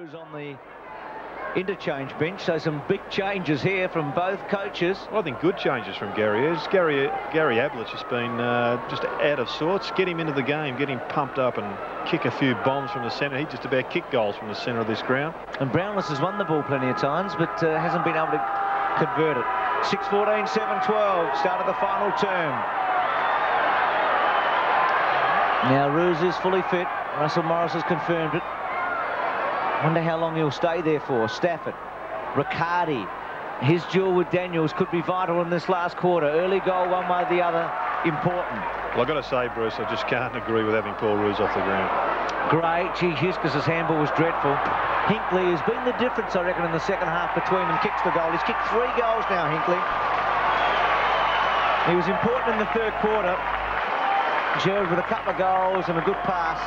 Who's on the interchange bench, so some big changes here from both coaches. Well, I think good changes from Gary. Gary Ablett's just been just out of sorts. Get him into the game, get him pumped up and kick a few bombs from the centre. He just about kicked goals from the centre of this ground. And Brownless has won the ball plenty of times, but hasn't been able to convert it. 6-14, 7-12, start of the final term. Now Roos is fully fit. Russell Morris has confirmed it. Wonder how long he'll stay there for. Stafford, Riccardi, his duel with Daniels could be vital in this last quarter. Early goal, one way or the other, important. Well, I've got to say, Bruce, I just can't agree with having Paul Roos off the ground. Great. Gee, Huskis' handball was dreadful. Hinckley has been the difference, I reckon, in the second half between them. Kicks the goal. He's kicked 3 goals now, Hinckley. He was important in the third quarter. Gerard with a couple of goals and a good pass.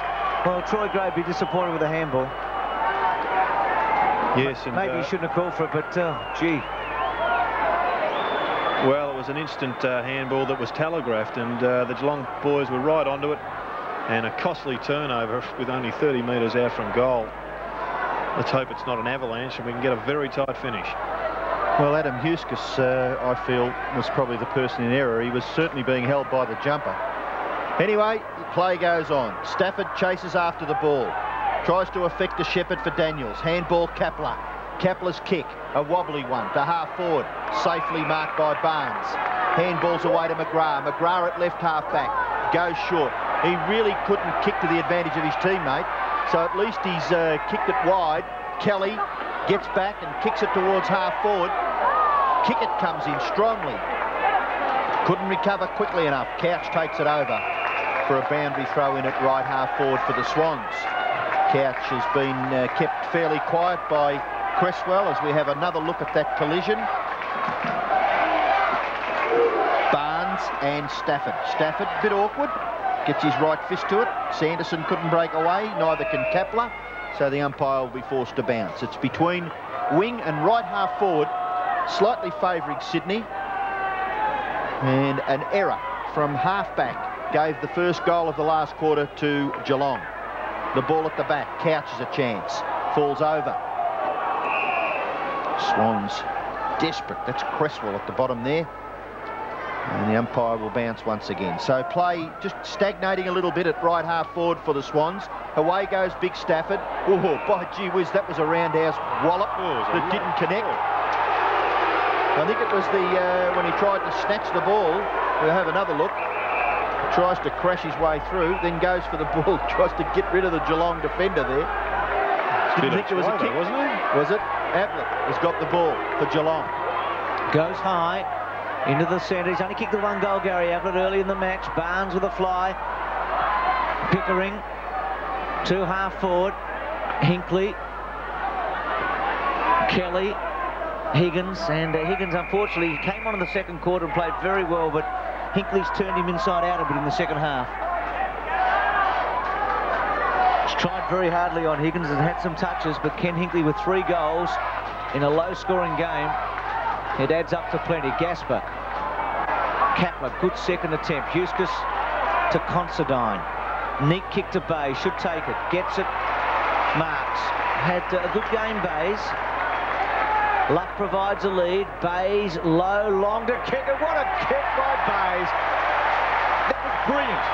Well, Troy Gray be disappointed with the handball. Yes, and maybe he shouldn't have called for it, but gee. Well, it was an instant handball that was telegraphed, and the Geelong boys were right onto it, and a costly turnover with only 30 metres out from goal. Let's hope it's not an avalanche and we can get a very tight finish. Well, Adam Huskis, I feel, was probably the person in error. He was certainly being held by the jumper. Anyway, the play goes on. Stafford chases after the ball. Tries to effect a shepherd for Daniels. Handball Kepler. Kepler's kick, a wobbly one to half forward. Safely marked by Barnes. Handballs away to McGrath. McGrath at left half back. Goes short. He really couldn't kick to the advantage of his teammate. So at least he's kicked it wide. Kelly gets back and kicks it towards half forward. Kickett comes in strongly. Couldn't recover quickly enough. Couch takes it over for a boundary throw in at right half forward for the Swans. Couch has been kept fairly quiet by Cresswell as we have another look at that collision. Barnes and Stafford. Stafford, a bit awkward, gets his right fist to it. Sanderson couldn't break away, neither can Kepler, so the umpire will be forced to bounce. It's between wing and right half forward, slightly favouring Sydney, and an error from half-back gave the first goal of the last quarter to Geelong. The ball at the back. Couch is a chance. Falls over. Swans desperate. That's Cresswell at the bottom there. And the umpire will bounce once again. So play just stagnating a little bit at right half forward for the Swans. Away goes Big Stafford. Oh, by gee whiz, that was a roundhouse wallop that didn't connect. I think it was the when he tried to snatch the ball. We'll have another look. Tries to crash his way through, then goes for the ball, tries to get rid of the Geelong defender there. Didn't think it was a kick, wasn't it? Was it? Ablett has got the ball for Geelong. Goes high into the centre. He's only kicked the 1 goal, Gary Ablett, early in the match. Barnes with a fly. Pickering to half forward. Hinckley, Kelly, Higgins, and Higgins unfortunately came on in the second quarter and played very well, but Hinckley's turned him inside out a bit in the second half. He's tried very hardly on Higgins and had some touches, but Ken Hinckley with 3 goals in a low-scoring game. It adds up to plenty. Gasper, Kepler, good second attempt. Huskis to Considine. Neat kick to Bay, should take it. Gets it, marks. Had a good game, Bays. Luck provides a lead. Bays low, long to kick it. What a kick by Bays. That was brilliant.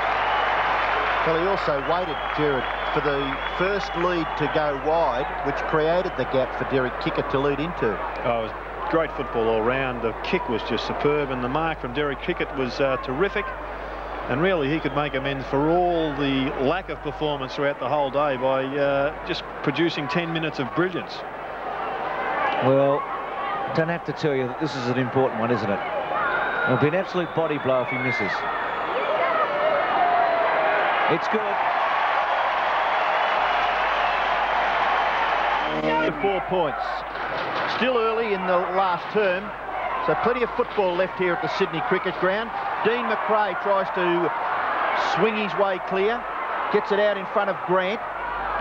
Well, he also waited, Gerard, for the first lead to go wide, which created the gap for Derek Kickett to lead into. Oh, it was great football all round. The kick was just superb, and the mark from Derek Kickett was terrific. And really, he could make amends for all the lack of performance throughout the whole day by just producing 10 minutes of brilliance. Well, don't have to tell you that this is an important one, isn't it? It'll be an absolute body blow if he misses. It's good. 4 points. Still early in the last term, so plenty of football left here at the Sydney Cricket Ground. Dean McRae tries to swing his way clear, gets it out in front of Grant.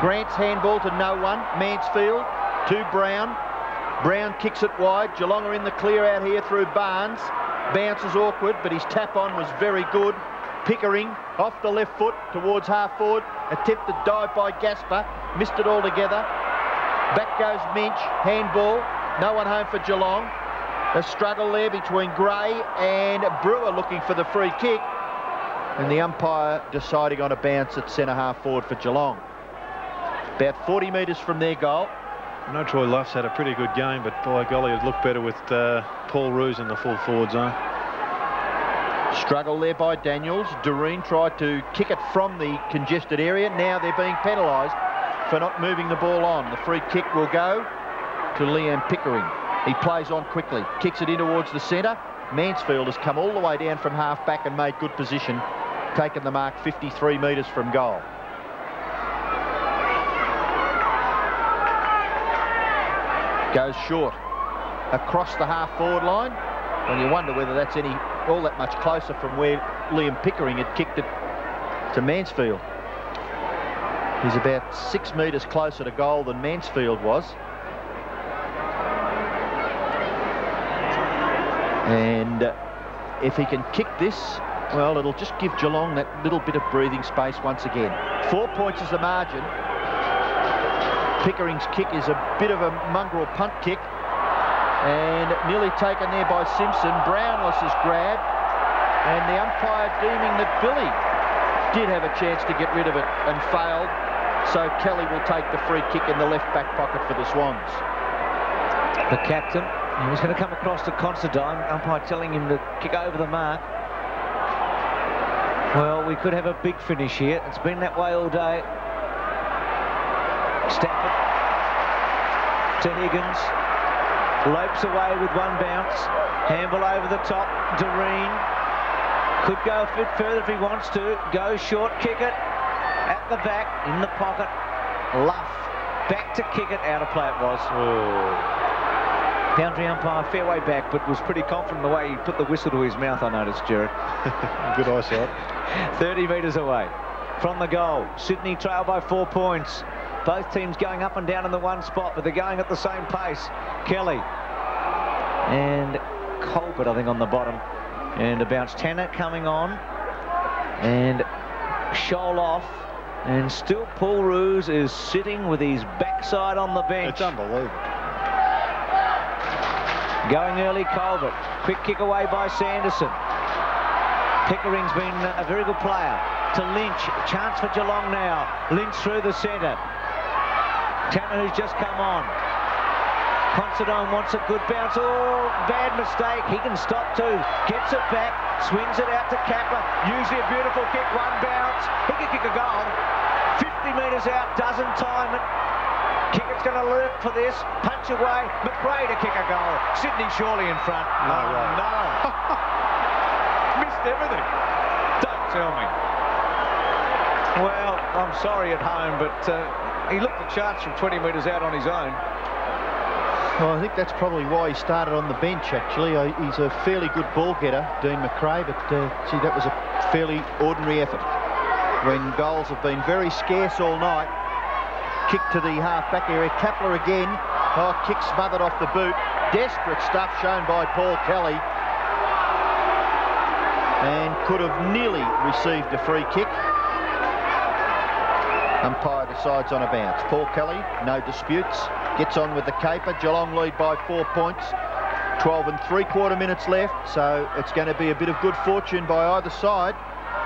Grant's handball to no one. Mansfield to Brown. Brown kicks it wide. Geelong are in the clear out here through Barnes. Bounces awkward, but his tap-on was very good. Pickering off the left foot towards half forward. Attempted dive by Gasper. Missed it altogether. Back goes Minch. Handball. No one home for Geelong. A struggle there between Gray and Brewer looking for the free kick. And the umpire deciding on a bounce at centre half forward for Geelong. About 40 metres from their goal. I know Troy Luff's had a pretty good game, but by golly, it looked better with Paul Roos in the full forward zone. Struggle there by Daniels. Doreen tried to kick it from the congested area. Now they're being penalised for not moving the ball on. The free kick will go to Liam Pickering. He plays on quickly, kicks it in towards the centre. Mansfield has come all the way down from half back and made good position, taken the mark 53 metres from goal. Goes short across the half forward line. Well, you wonder whether that's all that much closer from where Liam Pickering had kicked it to Mansfield. He's about 6 metres closer to goal than Mansfield was. And if he can kick this, well, it'll just give Geelong that little bit of breathing space once again. 4 points is the margin. Pickering's kick is a bit of a mongrel punt kick, and nearly taken there by Simpson. Brownless is grabbed, and the umpire deeming that Billy did have a chance to get rid of it and failed, so Kelly will take the free kick in the left back pocket for the Swans. The captain, he was going to come across to Considine, umpire telling him to kick over the mark. Well, we could have a big finish here. It's been that way all day. Stafford to Higgins. Lopes away with one bounce. Hamble over the top. Doreen could go a bit further if he wants to. Go short, kick it. At the back, in the pocket. Luff back to kick it. Out of play it was. Boundary umpire fair way back, but was pretty confident the way he put the whistle to his mouth, I noticed, Jared. Good eyesight. 30 metres away from the goal. Sydney trail by 4 points. Both teams going up and down in the one spot, but they're going at the same pace. Kelly and Colbert, I think, on the bottom. And a bounce. Tanner coming on. And Scholl off. And still Paul Roos is sitting with his backside on the bench. It's unbelievable. Going early, Colbert. Quick kick away by Sanderson. Pickering's been a very good player. To Lynch. Chance for Geelong now. Lynch through the centre. Tanner, who's just come on. Considine wants a good bounce. Oh, bad mistake. He can stop too. Gets it back. Swings it out to Kappa. Usually a beautiful kick. One bounce. He can kick a goal. 50 metres out. Doesn't time it. Kickett's going to lurk for this. Punch away. McRae to kick a goal. Sydney surely in front. No way. No. Missed everything. Don't tell me. Well, I'm sorry at home, but he looked the chance from 20 metres out on his own. Well, I think that's probably why he started on the bench, actually. He's a fairly good ball getter, Dean McRae, but gee, that was a fairly ordinary effort. When goals have been very scarce all night. Kick to the half-back area. Kapler again. Oh, kick smothered off the boot. Desperate stuff shown by Paul Kelly. And could have nearly received a free kick. Umpire decides on a bounce. Paul Kelly, no disputes. Gets on with the caper. Geelong lead by 4 points. 12 3/4 minutes left, so it's going to be a bit of good fortune by either side.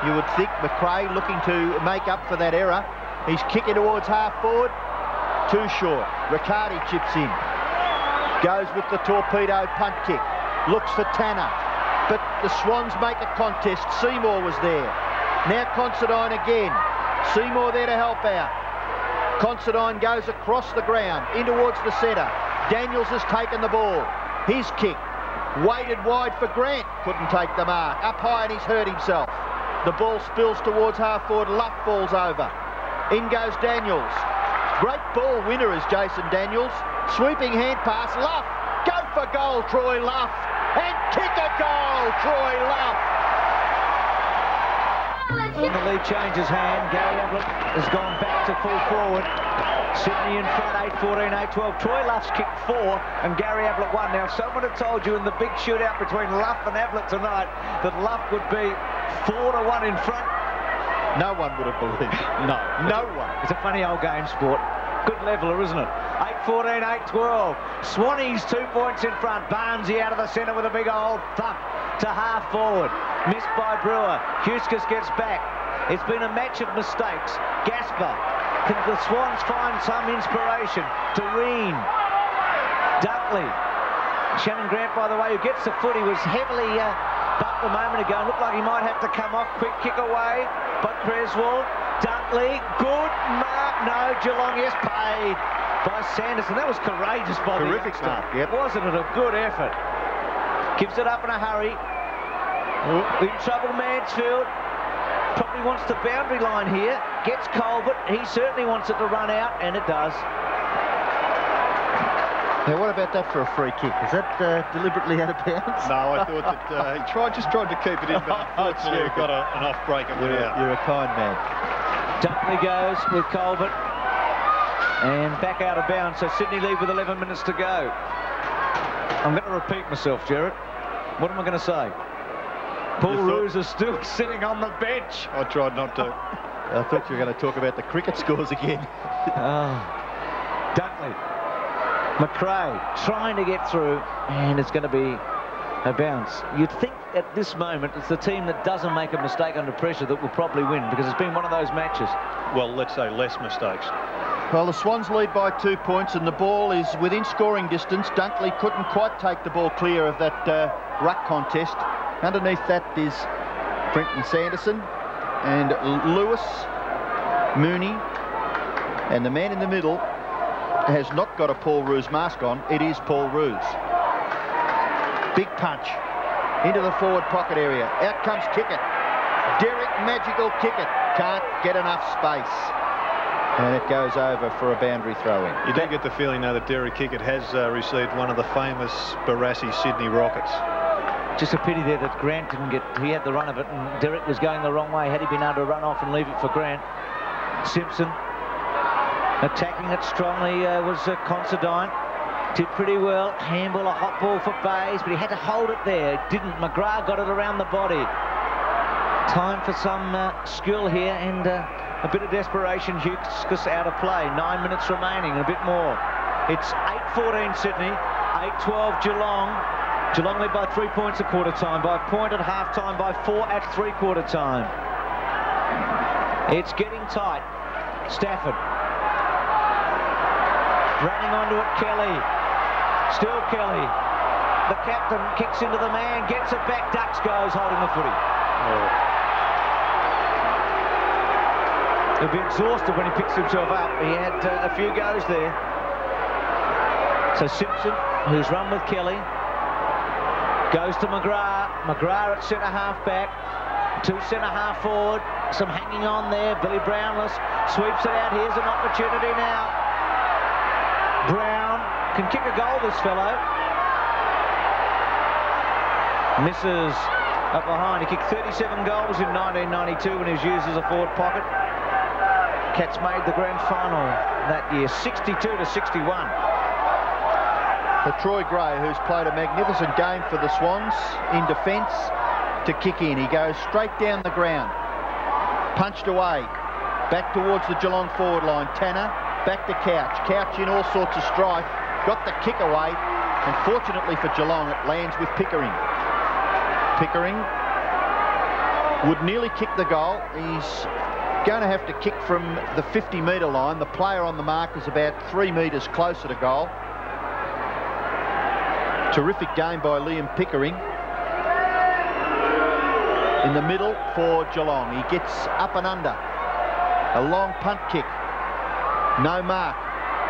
You would think. McRae looking to make up for that error. He's kicking towards half forward. Too short. Riccardi chips in. Goes with the torpedo punt kick. Looks for Tanner. But the Swans make a contest. Seymour was there. Now Considine again. Seymour there to help out. Considine goes across the ground in towards the centre. Daniels has taken the ball. His kick. Weighted wide for Grant. Couldn't take the mark. Up high and he's hurt himself. The ball spills towards half forward. Luff falls over. In goes Daniels. Great ball winner is Jason Daniels. Sweeping hand pass. Luff. Go for goal, Troy Luff. And kick a goal, Troy Luff. And the lead changes hand. Gary Ablett has gone back to full forward. Sydney in front, 8-14, 8-12. Troy Luff's kicked 4 and Gary Ablett 1. Now, if someone had told you in the big shootout between Luff and Ablett tonight that Luff would be 4-1 in front, no one would have believed. No one. It's a funny old game, sport. Good leveler, isn't it? 8-14, 8-12. Swannies 2 points in front. Barnesy out of the centre with a big old thump to half forward. Missed by Brewer. Huskis gets back. It's been a match of mistakes. Gasper. Can the Swans find some inspiration? Doreen. Dunkley. Shannon Grant, by the way, who gets the foot. He was heavily bumped a moment ago. Looked like he might have to come off. Quick kick away by Creswell. Dunkley. Good mark. No, Geelong, yes, paid by Sanderson. That was courageous by the Terrific mark, yep. Wasn't it a good effort? Gives it up in a hurry. In trouble, Mansfield. Probably wants the boundary line here. Gets Colbert. He certainly wants it to run out, and it does. Now, what about that for a free kick? Is that deliberately out of bounds? No, I thought that he just tried to keep it in, but unfortunately got an off break and went out. You're a kind man. Dunkley goes with Colbert. And back out of bounds, so Sydney lead with 11 minutes to go. I'm going to repeat myself, Gerard. What am I going to say? Paul Roos is still sitting on the bench. I tried not to. I thought you were going to talk about the cricket scores again. Dunkley. McRae trying to get through, and it's going to be a bounce. You'd think at this moment it's the team that doesn't make a mistake under pressure that will probably win, because it's been one of those matches. Well, let's say less mistakes. Well, the Swans lead by 2 points, and the ball is within scoring distance. Dunkley couldn't quite take the ball clear of that ruck contest. Underneath that is Brenton Sanderson and Lewis, Mooney, and the man in the middle has not got a Paul Roos mask on. It is Paul Roos. Big punch into the forward pocket area. Out comes Kickett. Derek Magical Kickett can't get enough space. And it goes over for a boundary throw-in. You do get the feeling now that Derek Kickett has received one of the famous Barassi Sydney Rockets. Just a pity there that Grant didn't get... He had the run of it, and Derek was going the wrong way. Had he been able to run off and leave it for Grant. Simpson attacking it strongly was Considine. Did pretty well. Handball, a hot ball for Bays, but he had to hold it there. Didn't. McGrath got it around the body. Time for some skill here and a bit of desperation. Huskis out of play. 9 minutes remaining, a bit more. It's 8-14 Sydney, 8-12 Geelong. Geelong led by 3 points at quarter time, by a point at half time, by 4 at three-quarter time. It's getting tight. Stafford. Running onto it, Kelly. Still Kelly. The captain kicks into the man, gets it back, ducks, goes, holding the footy. He'll be exhausted when he picks himself up. He had a few goes there. So Simpson, who's run with Kelly, goes to McGrath. McGrath at centre-half back. 2 centre-half forward. Some hanging on there. Billy Brownless sweeps it out. Here's an opportunity now. Brown can kick a goal, this fellow. Misses up behind. He kicked 37 goals in 1992 when he was used as a forward pocket. Cats made the grand final that year, 62-61. For Troy Gray, who's played a magnificent game for the Swans in defence, to kick in. He goes straight down the ground. Punched away. Back towards the Geelong forward line. Tanner. Back to Couch. Couch in all sorts of strife. Got the kick away. And fortunately for Geelong, it lands with Pickering. Pickering would nearly kick the goal. He's going to have to kick from the 50-metre line. The player on the mark is about 3 metres closer to goal. Terrific game by Liam Pickering. In the middle for Geelong. He gets up and under. A long punt kick. No mark.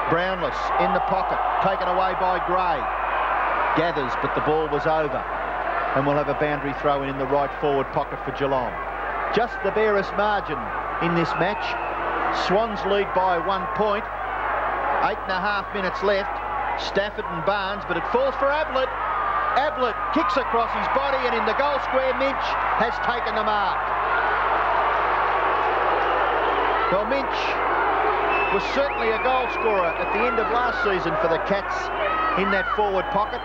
Brownless in the pocket. Taken away by Gray. Gathers, but the ball was over. And we'll have a boundary throw in the right forward pocket for Geelong. Just the barest margin in this match. Swans lead by 1 point. 8.5 minutes left. Stafford and Barnes, but it falls for Ablett. Ablett kicks across his body, and in the goal square, Minch has taken the mark. Well, Minch was certainly a goal scorer at the end of last season for the Cats in that forward pocket,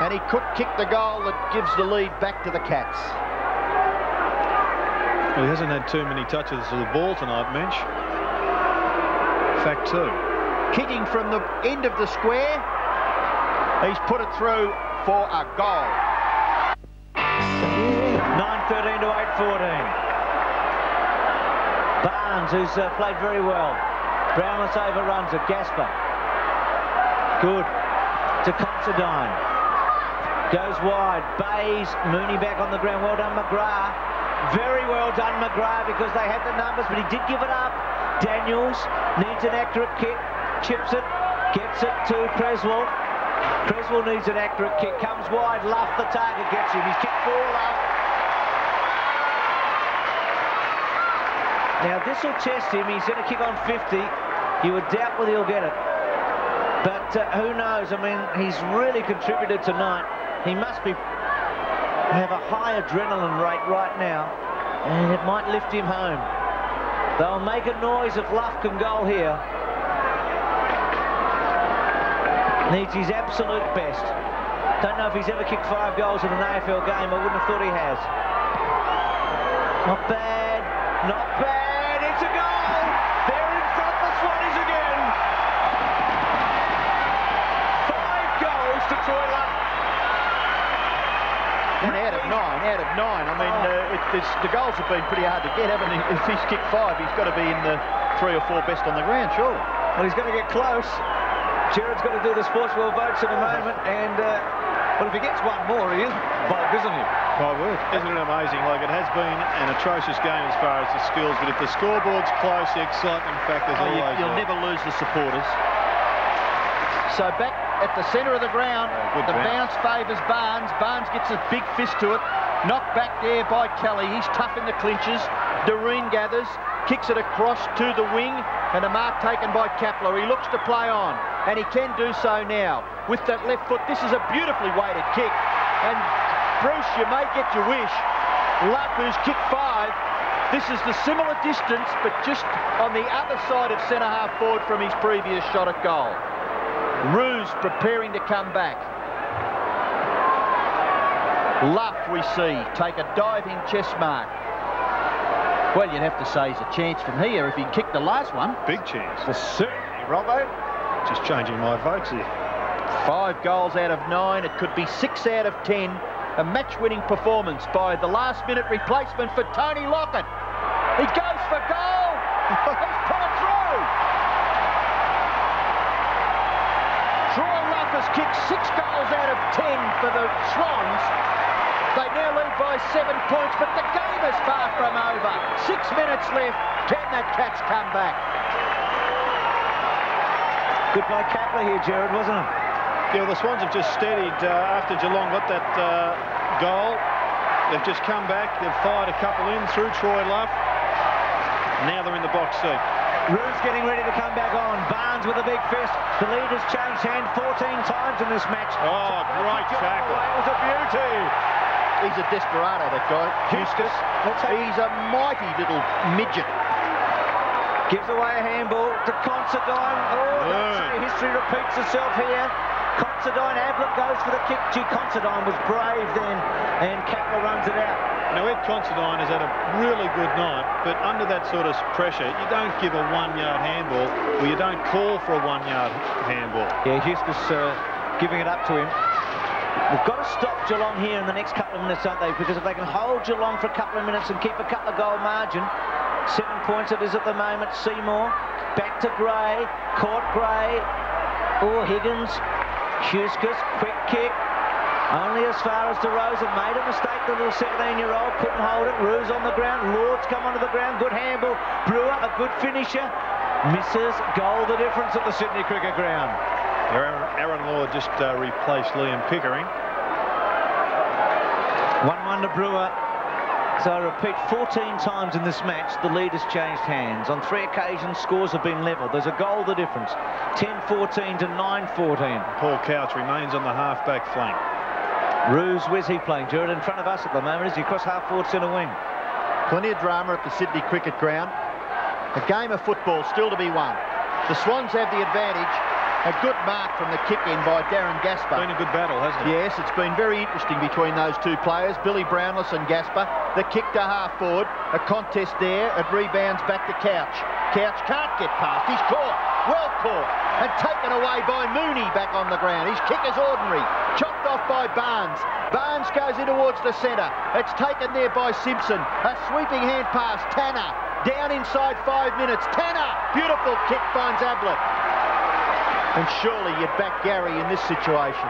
and he could kick the goal that gives the lead back to the Cats. Well, he hasn't had too many touches of the ball tonight, Minch. Fact 2. kicking from the end of the square. He's put it through for a goal. 9-13 to 8-14. Barnes, who's played very well. Brownless overruns it. Gasper. Good. To Considine. Goes wide. Bays. Mooney back on the ground. Well done, McGrath. Very well done, McGrath, because they had the numbers, but he did give it up. Daniels needs an accurate kick. Chips it. Gets it to Creswell. Creswell needs an accurate kick. Comes wide. Luff, the target, gets him. He's kicked 4 Luff. Now, this will test him. He's going to kick on 50. You would doubt whether he'll get it. But who knows? I mean, he's really contributed tonight. He must have a high adrenaline rate right now, and it might lift him home. They'll make a noise if Luff can goal here. Needs his absolute best. Don't know if he's ever kicked 5 goals in an AFL game. I wouldn't have thought he has. Not bad. Not bad. It's a goal. They're in front. The Swannies again. 5 goals to Troy Luff. And out of 9. I mean, the goals have been pretty hard to get, haven't they? If he's kicked 5, he's got to be in the 3 or 4 best on the ground, surely. Well, he's got to get close. Jared's got to do the Sports World votes in a moment, and well, if he gets 1 more, he is bold, isn't he? My word. Isn't it amazing? Like, it has been an atrocious game as far as the skills, but if the scoreboard's close, the excitement factor's always You'll never lose the supporters. So back at the centre of the ground, the bounce favours Barnes. Barnes gets a big fist to it. Knocked back there by Kelly. He's tough in the clinches. Doreen gathers, kicks it across to the wing, and a mark taken by Kapler. He looks to play on, and he can do so now with that left foot. This is a beautifully weighted kick, and Bruce, you may get your wish. Luff, who's kicked 5, this is the similar distance, but just on the other side of centre-half forward from his previous shot at goal. Ruse preparing to come back. Luff, we see, take a diving chest mark. Well, you'd have to say he's a chance from here if he kicked the last one. big chance. Well, certainly, Robbo. Just changing my votes here. 5 goals out of 9. It could be 6 out of 10. A match-winning performance by the last-minute replacement for Tony Lockett. He goes for goal. He's put it through. Troy Luff has kicked 6 goals out of 10 for the Swans. They now lead by 7 points, but the game is far from over. 6 minutes left. Can the Cats come back? Good by Kapler here, Jared, wasn't it? Yeah, well, the Swans have just steadied after Geelong got that goal. They've just come back. They've fired a couple in through Troy Luff. Now they're in the box seat. Roos getting ready to come back on. Barnes with a big fist. The lead has changed hand 14 times in this match. Oh, great tackle. It was a beauty. He's a desperado, that guy. Huskus. He's a mighty little midget. Gives away a handball to Considine. Oh, history repeats itself here. Considine, Ablett goes for the kick. Gee, Considine was brave then, and Kapler runs it out. Now, Ed Considine has had a really good night, but under that sort of pressure, you don't give a 1-yard handball, or you don't call for a 1-yard handball. Yeah, Huskus giving it up to him. We've got to stop Geelong here in the next couple of minutes, don't they? Because if they can hold Geelong for a couple of minutes and keep a couple of goal margin, 7 points it is at the moment. Seymour, back to Gray, caught Gray. Oh, Higgins, Huskus, quick kick. Only as far as DeRosa made a mistake, the little 17-year-old, couldn't hold it. Roos on the ground, Lords come onto the ground, good handball. Brewer, a good finisher, misses, goal the difference at the Sydney Cricket Ground. Aaron Lord just replaced Liam Pickering. 1-1 to Brewer. So I repeat, 14 times in this match, the lead has changed hands. On 3 occasions, scores have been level. There's a goal the difference. 10-14 to 9-14. Paul Couch remains on the half-back flank. Roos, where's he playing? Jared, in front of us at the moment. Is he across half-forward centre wing? Plenty of drama at the Sydney Cricket Ground. A game of football still to be won. The Swans have the advantage. A good mark from the kick-in by Darren Gasper. Been a good battle, hasn't it? Yes, it's been very interesting between those 2 players, Billy Brownless and Gasper. The kick to half-forward, a contest there. It rebounds back to Couch. Couch can't get past. He's caught. well caught and taken away by Mooney back on the ground. His kick is ordinary, chopped off by Barnes. Barnes goes in towards the centre. It's taken there by Simpson. A sweeping hand pass, Tanner, down inside 5 minutes. Tanner, beautiful kick, finds Ablett. And surely you'd back Gary in this situation.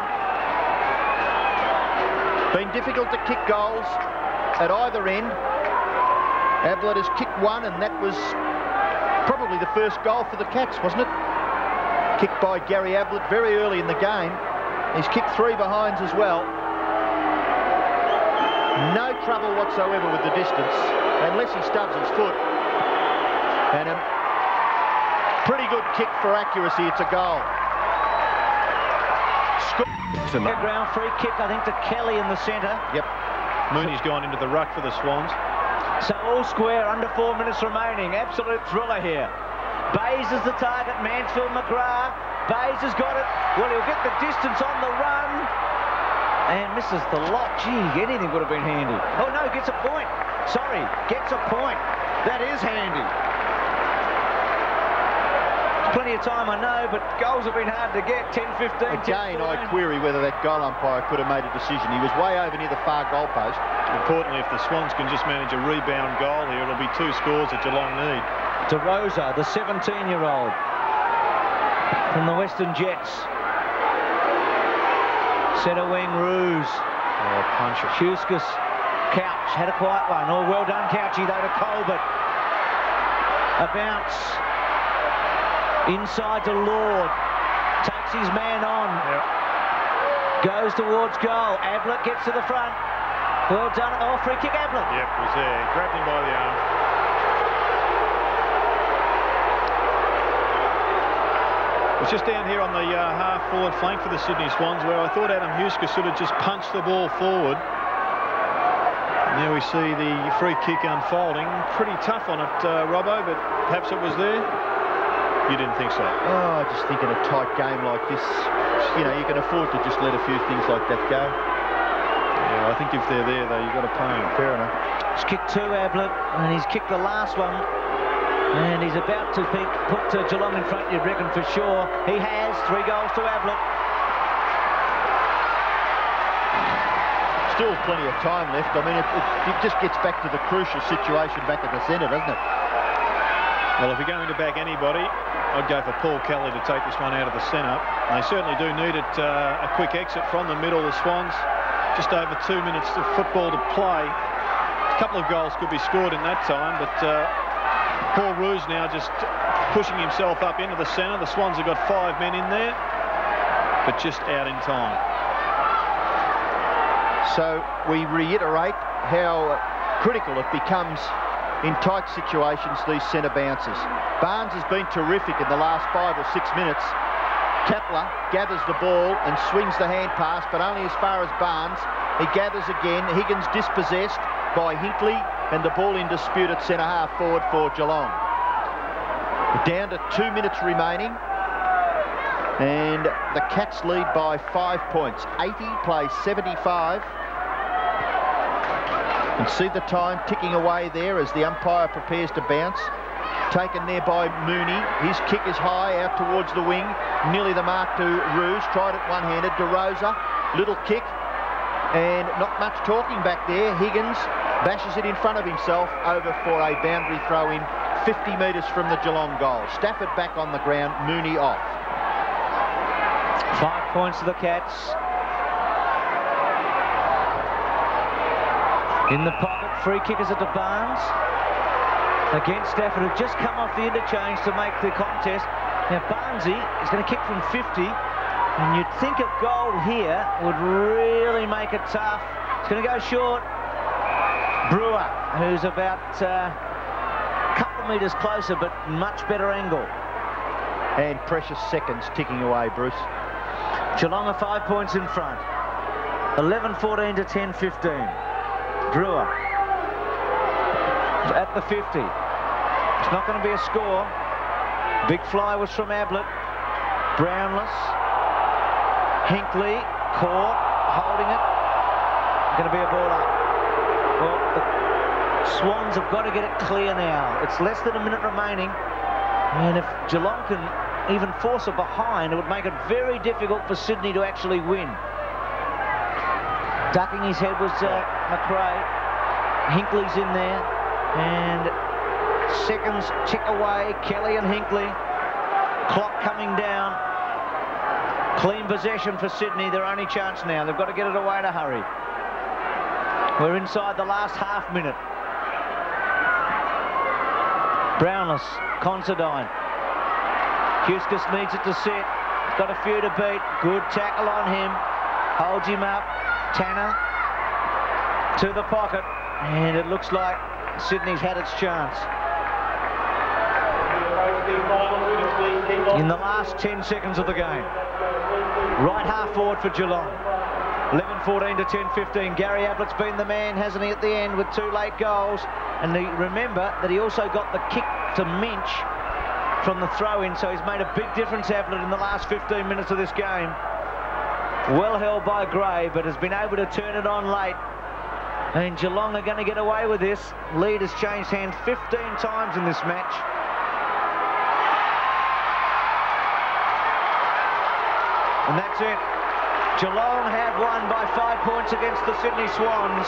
Been difficult to kick goals at either end. Ablett has kicked one, and that was probably the first goal for the Cats, wasn't it? Kicked by Gary Ablett very early in the game. He's kicked 3 behinds as well. No trouble whatsoever with the distance, unless he stubs his foot. And a pretty good kick for accuracy. It's a goal. Ground free kick, I think, to Kelly in the centre. Yep. Mooney's gone into the ruck for the Swans. So all square, under 4 minutes remaining. Absolute thriller here. Bayes is the target, Mansfield McGrath. Bayes has got it. Well, he'll get the distance on the run. And misses the lot. Gee, anything would have been handy. Oh, no, gets a point. Sorry, gets a point. That is handy. Plenty of time, I know, but goals have been hard to get. 10, 15, Again, I query whether that goal umpire could have made a decision. He was way over near the far goal post. Importantly, if the Swans can just manage a rebound goal here, it'll be 2 scores that Geelong need. DeRosa, the 17-year-old from the Western Jets. Centre wing, Ruse. Oh, puncher. Huskis, Couch, had a quiet one. Oh, well done, Couchy, though, to Colbert. A bounce. Inside to Lord. Takes his man on. Yep. Goes towards goal. Ablett gets to the front. Well done. Oh, free kick, Ablett. Yep, was there. Grabbed him by the arm. It's just down here on the half-forward flank for the Sydney Swans, where I thought Adam Husker should have just punched the ball forward. Now we see the free kick unfolding. Pretty tough on it, Robbo, but perhaps it was there. You didn't think so? Oh, I just think in a tight game like this, you know, you can afford to just let a few things like that go. Yeah, I think if they're there, though, you've got to pay them. Fair enough. He's kicked 2, Ablett, and he's kicked the last one. And he's about to put Geelong in front, you'd reckon, for sure. He has. 3 goals to Ablett. Still plenty of time left. I mean, it just gets back to the crucial situation back at the centre, doesn't it? Well, if you're going to back anybody, I'd go for Paul Kelly to take this one out of the centre. They certainly do need it, a quick exit from the middle. The Swans, just over 2 minutes of football to play. A couple of goals could be scored in that time, but Paul Ruse now just pushing himself up into the centre. The Swans have got 5 men in there, but just out in time. So we reiterate how critical it becomes in tight situations, these centre bounces. Barnes has been terrific in the last 5 or 6 minutes. Kapler gathers the ball and swings the hand pass, but only as far as Barnes. He gathers again. Higgins dispossessed by Hinkley, and the ball in dispute at centre half forward for Geelong. Down to 2 minutes remaining, and the Cats lead by 5 points. 80 plays 75. And see the time ticking away there as the umpire prepares to bounce. Taken there by Mooney. His kick is high out towards the wing. Nearly the mark to Ruse. Tried it one-handed. DeRosa, little kick. And not much talking back there. Higgins bashes it in front of himself over for a boundary throw in 50 metres from the Geelong goal. Stafford back on the ground. Mooney off. 5 points to the Cats. In the pocket, free kick is it to Barnes. Against Stafford, who've just come off the interchange to make the contest. Now Barnesy is going to kick from 50, and you'd think a goal here would really make it tough. It's going to go short. Brewer, who's about a couple of metres closer, but much better angle. And precious seconds ticking away, Bruce. Geelong are 5 points in front. 11-14 to 10-15. Brewer at the 50. It's not going to be a score. Big fly was from Ablett. Brownless. Hinkley caught, holding it. Going to be a ball up. Well, the Swans have got to get it clear now. It's less than a minute remaining. And if Geelong can even force a behind, it would make it very difficult for Sydney to actually win. Ducking his head was McRae. Hinkley's in there, and seconds tick away. Kelly and Hinkley. Clock coming down. Clean possession for Sydney. Their only chance now. They've got to get it away in a hurry. We're inside the last half minute. Brownless, Considine. Huskus needs it to sit. He's got a few to beat. Good tackle on him. Holds him up. Tanner to the pocket. And it looks like Sydney's had its chance. In the last 10 seconds of the game. Right half forward for Geelong. 11-14 to 10-15. Gary Ablett's been the man, hasn't he, at the end with 2 late goals. And remember that he also got the kick to Minch from the throw-in, so he's made a big difference, Ablett, in the last 15 minutes of this game. Well held by Gray, but has been able to turn it on late. And Geelong are going to get away with this. Lead has changed hands 15 times in this match. And that's it. Geelong have won by 5 points against the Sydney Swans.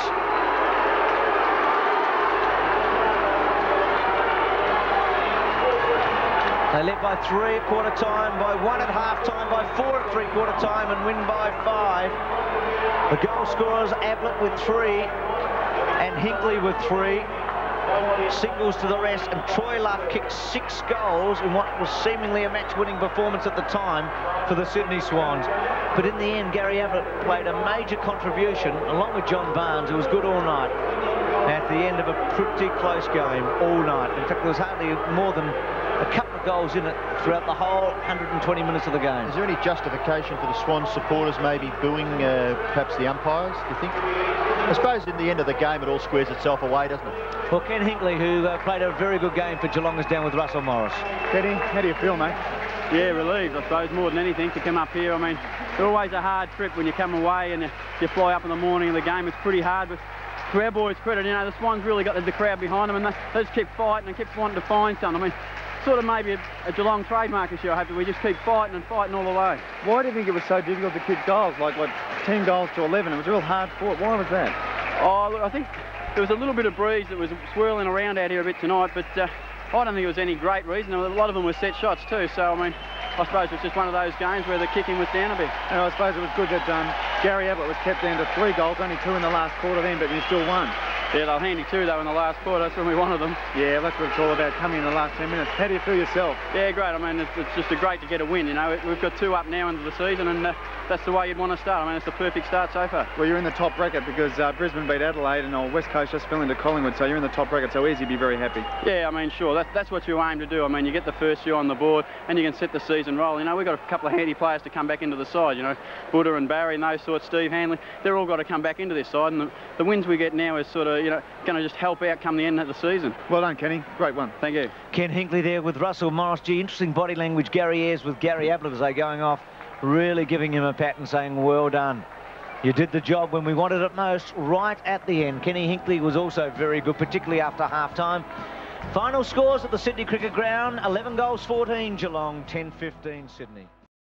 They led by 3 at quarter time, by 1 at half time, by 4 at 3/4 time, and win by 5. The goal scorers, Ablett with 3 and Hinkley with 3. Singles to the rest, and Troy Luff kicked 6 goals in what was seemingly a match-winning performance at the time for the Sydney Swans. But in the end, Gary Ablett played a major contribution, along with John Barnes, who was good all night, at the end of a pretty close game all night. In fact, there was hardly more than a couple of goals in it throughout the whole 120 minutes of the game. Is there any justification for the Swans supporters maybe booing perhaps the umpires, do you think? I suppose in the end of the game it all squares itself away, doesn't it? Well, Ken Hinkley, who played a very good game for Geelong, is down with Russell Morris. Teddy, how do you feel, mate? Yeah, relieved, I suppose, more than anything, to come up here. I mean, it's always a hard trip when you come away and you fly up in the morning of the game. It's pretty hard, but to our boys' credit, you know, the Swans really got the crowd behind them, and they just kept fighting and kept wanting to find something. I mean, sort of maybe a Geelong trademark this year, I hope, that we just keep fighting and fighting all the way. Why do you think it was so difficult to kick goals, like 10 goals to 11? It was real hard fought. Why was that? Oh, look, I think there was a little bit of breeze that was swirling around out here a bit tonight, but I don't think it was any great reason. A lot of them were set shots too, so I mean, I suppose it was just one of those games where the kicking was down a bit. And I suppose it was good that Gary Ablett was kept down to 3 goals, only 2 in the last quarter then, but you still won. Yeah, they were handy too, though, in the last quarter. That's when we wanted them. Yeah, that's what it's all about, coming in the last 10 minutes. How do you feel yourself? Yeah, great. I mean, it's just great to get a win, you know. We've got 2 up now into the season, and that's the way you'd want to start. I mean, it's the perfect start so far. Well, you're in the top bracket because Brisbane beat Adelaide and West Coast just fell into Collingwood, so you're in the top bracket, so easy to be very happy. Yeah, I mean, sure, that's what you aim to do. I mean, you get the first year on the board, and you can set the season roll. You know, we've got a couple of handy players to come back into the side, you know, Buddha and Barry and those sorts, Steve Hanley. They're all got to come back into this side, and the wins we get now is sort of, you know, going to just help out come the end of the season. Well done, Kenny. Great one. Thank you. Ken Hinkley there with Russell Morris. Gee, interesting body language Gary Ayres with Gary Ablett as they going off, really giving him a pat and saying, well done. You did the job when we wanted it most, right at the end. Kenny Hinkley was also very good, particularly after half-time. Final scores at the Sydney Cricket Ground, 11 goals, 14 Geelong, 10-15 Sydney.